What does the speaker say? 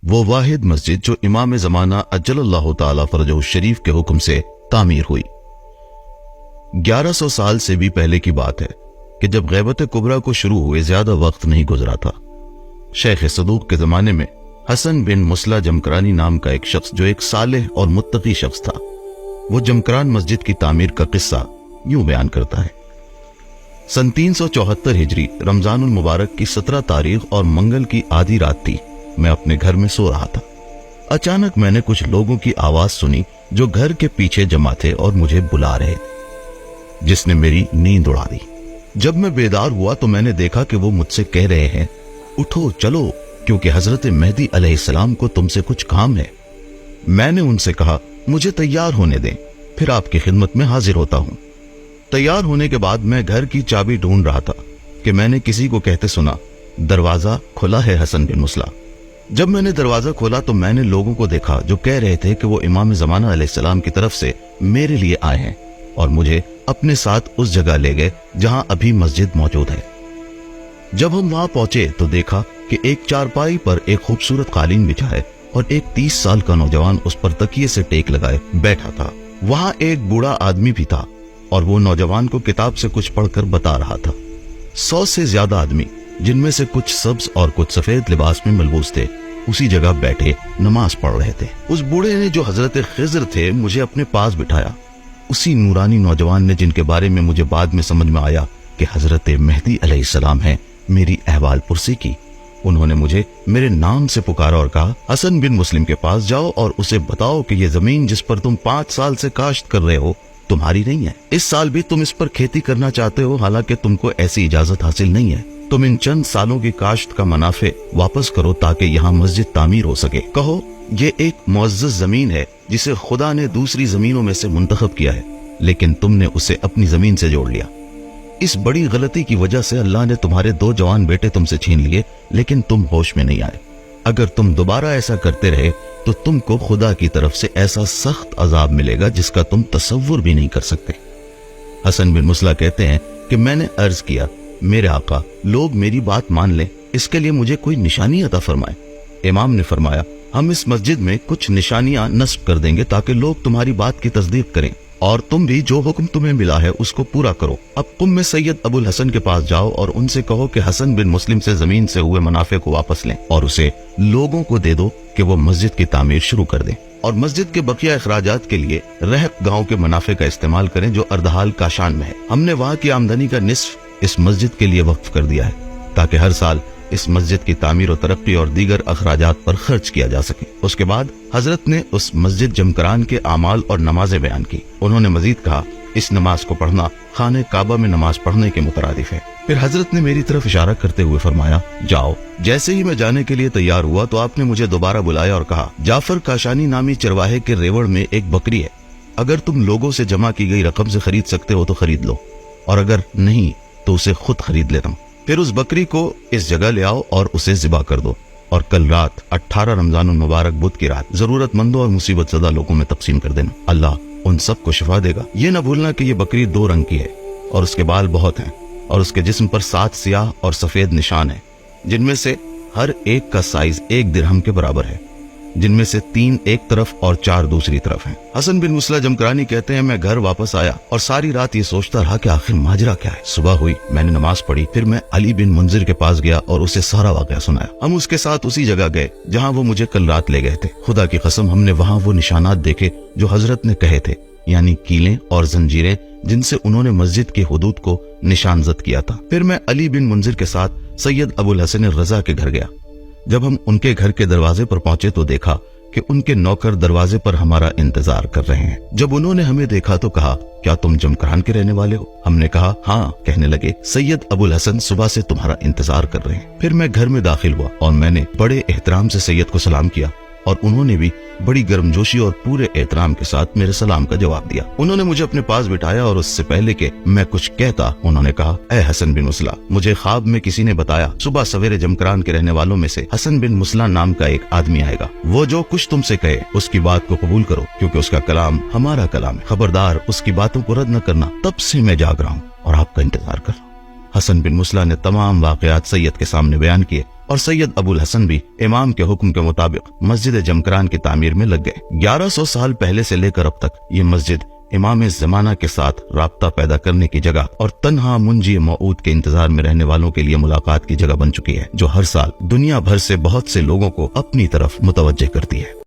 وہ واحد مسجد جو امام ज़माना अज्जलल्लाहु ताला फरजहु शरीफ के हुक्म से तामीर हुई। 1100 साल से भी पहले की बात है कि जब गैबत कुबरा को शुरू हुए ज्यादा वक्त नहीं गुजरा था। शेख सदूक के जमाने में हसन बिन मुसला जमकरानी नाम का एक शख्स जो एक सालेह और मुत्तकी शख्स था, वो जमकरान मस्जिद की तामीर का किस्सा यूं बयान करता है। सन 374 हिजरी रमजानुल मुबारक की 17 तारीख और मंगल की आधी रात थी। मैं अपने घर में सो रहा था। अचानक मैंने कुछ लोगों की आवाज सुनी जो घर के पीछे जमा थे और मुझे बुला रहे थे, जिसने मेरी नींद उड़ा दी। जब मैं बेदार हुआ तो मैंने देखा कि वो मुझसे कह रहे हैं, उठो चलो, क्योंकि हजरत मेहदी अलैहिस्सलाम को तुमसे कुछ काम है। मैंने उनसे कहा, मुझे तैयार होने दें, फिर आपकी खिदमत में हाजिर होता हूं। तैयार होने के बाद मैं घर की चाबी ढूंढ रहा था कि मैंने किसी को कहते सुना, दरवाजा खुला है हसन बिन मुसला। जब मैंने दरवाजा खोला तो मैंने लोगों को देखा जो कह रहे थे कि वो इमाम ज़माना अलैहिस्सलाम की तरफ से मेरे लिए आए हैं और मुझे अपने साथ उस जगह ले गए जहां अभी मस्जिद मौजूद है। जब हम वहां पहुंचे तो देखा कि एक चारपाई पर एक खूबसूरत कालीन बिछा है और एक 30 साल का नौजवान उस पर तकिए से टेक लगाए बैठा था। वहां एक बूढ़ा आदमी भी था और वो नौजवान को किताब से कुछ पढ़कर बता रहा था। 100 से ज्यादा आदमी, जिनमें से कुछ सब्ज और कुछ सफेद लिबास में मलबूस थे, उसी जगह बैठे नमाज पढ़ रहे थे। उस बूढ़े ने, जो हजरत खिज़र थे, मुझे अपने पास बिठाया। उसी नूरानी नौजवान ने, जिनके बारे में मुझे बाद में समझ में आया कि हजरत मेहदी अलैहिस्सलाम हैं, मेरी अहवाल पुरसी की। उन्होंने मुझे मेरे नाम से पुकारा और कहा, हसन बिन मुस्लिम के पास जाओ और उसे बताओ कि ये जमीन जिस पर तुम 5 साल से काश्त कर रहे हो तुम्हारी नहीं है। इस साल भी तुम इस पर खेती करना चाहते हो, हालांकि तुमको ऐसी इजाजत हासिल नहीं है। तुम इन चंद सालों की काश्त का मुनाफे वापस करो ताकि यहाँ मस्जिद तामीर हो सके। कहो, ये एक मुअज़्ज़ज़ जमीन है जिसे खुदा ने दूसरी जमीनों में से मुंतखब किया है, लेकिन तुमने उसे अपनी जमीन से जोड़ लिया। इस बड़ी गलती की वजह से अल्लाह ने तुम्हारे 2 जवान बेटे तुमसे छीन लिए, लेकिन तुम होश में नहीं आए। अगर तुम दोबारा ऐसा करते रहे तो तुमको खुदा की तरफ से ऐसा सख्त अजाब मिलेगा जिसका तुम तसव्वुर भी नहीं कर सकते। हसन बिन मुसला कहते हैं कि मैंने अर्ज किया, मेरे आका, लोग मेरी बात मान लें, इसके लिए मुझे कोई निशानी अता फरमाए। इमाम ने फरमाया, हम इस मस्जिद में कुछ निशानियां नस्ब कर देंगे ताकि लोग तुम्हारी बात की तस्दीक करें, और तुम भी जो हुक्म तुम्हें मिला है उसको पूरा करो। अब कुम में सैयद अबुल हसन के पास जाओ और उनसे कहो कि हसन बिन मुस्लिम से जमीन से हुए मुनाफे को वापस लें और उसे लोगों को दे दो कि वो मस्जिद की तामीर शुरू कर दें और मस्जिद के बकिया अखराजात के लिए रहक गांव के मुनाफे का इस्तेमाल करें जो अर्दहाल काशान में है। हमने वहां की आमदनी का निस्फ इस मस्जिद के लिए वक्फ कर दिया है ताकि हर साल इस मस्जिद की तामीर और तरक्की और दीगर अखराजात पर खर्च किया जा सके। उसके बाद हजरत ने उस मस्जिद जमकरान के आमाल और नमाजें बयान की। उन्होंने मजीद कहा, इस नमाज को पढ़ना खाने काबा में नमाज पढ़ने के मुतरादिफ है। फिर हजरत ने मेरी तरफ इशारा करते हुए फरमाया, जाओ। जैसे ही मैं जाने के लिए तैयार हुआ तो आपने मुझे दोबारा बुलाया और कहा, जाफर काशानी नामी चरवाहे के रेवड़ में एक बकरी है, अगर तुम लोगों से जमा की गई रकम से खरीद सकते हो तो खरीद लो, और अगर नहीं तो उसे खुद खरीद लेना। फिर उस बकरी को इस जगह ले आओ और उसे ज़िबा कर दो, और कल रात 18 रमजानुल मुबारक बुध की रात जरूरतमंदों और मुसीबत ज़दा लोगों में तकसीम कर देना। अल्लाह उन सबको शिफा देगा। ये न भूलना कि ये बकरी 2 रंग की है और उसके बाल बहुत हैं और उसके जिस्म पर 7 सियाह और सफेद निशान है, जिनमें से हर एक का साइज 1 दिरहम के बराबर है, जिनमें से 3 एक तरफ और 4 दूसरी तरफ हैं। हसन बिन मुसला जमकरानी कहते हैं, मैं घर वापस आया और सारी रात ये सोचता रहा कि आखिर माजरा क्या है। सुबह हुई, मैंने नमाज पढ़ी, फिर मैं अली बिन मुंजिर के पास गया और उसे सारा वाकया सुनाया। हम उसके साथ उसी जगह गए जहाँ वो मुझे कल रात ले गए थे। खुदा की कसम, हमने वहाँ वो निशानात देखे जो हजरत ने कहे थे, यानी कीलें और जंजीरें जिनसे उन्होंने मस्जिद की हुदूद को निशानजद किया था। फिर मैं अली बिन मुंजिर के साथ सैयद अबुल हसन रजा के घर गया। जब हम उनके घर के दरवाजे पर पहुंचे तो देखा कि उनके नौकर दरवाजे पर हमारा इंतजार कर रहे हैं। जब उन्होंने हमें देखा तो कहा, क्या तुम जमकरान के रहने वाले हो? हमने कहा हाँ। कहने लगे, सैयद अबुल हसन सुबह से तुम्हारा इंतजार कर रहे हैं। फिर मैं घर में दाखिल हुआ और मैंने बड़े एहतराम से सैयद को सलाम किया और उन्होंने भी बड़ी गर्मजोशी और पूरे एहतराम के साथ मेरे सलाम का जवाब दिया। उन्होंने मुझे अपने पास बिठाया और उससे पहले कि मैं कुछ कहता उन्होंने कहा, ऐ हसन बिन मुसला, मुझे ख्वाब में किसी ने बताया सुबह सवेरे जमकरान के रहने वालों में से हसन बिन मुसला नाम का एक आदमी आएगा। वो जो कुछ तुमसे कहे उसकी बात को कबूल करो, क्योंकि उसका कलाम हमारा कलाम है। खबरदार उसकी बातों को रद्द न करना। तब से मैं जाग रहा हूँ और आपका इंतजार कर रहा हूँ। हसन बिन मुसला ने तमाम वाकयात सैयद के सामने बयान किए اور سید ابو الحسن بھی امام کے حکم کے مطابق مسجد جمکران کی تعمیر میں لگ گئے۔ 1100 سال پہلے سے لے کر اب تک یہ مسجد امام زمانہ کے ساتھ رابطہ پیدا کرنے کی جگہ اور تنہا منجی موعود کے انتظار میں رہنے والوں کے لیے ملاقات کی جگہ بن چکی ہے، جو ہر سال دنیا بھر سے بہت سے لوگوں کو اپنی طرف متوجہ کرتی ہے۔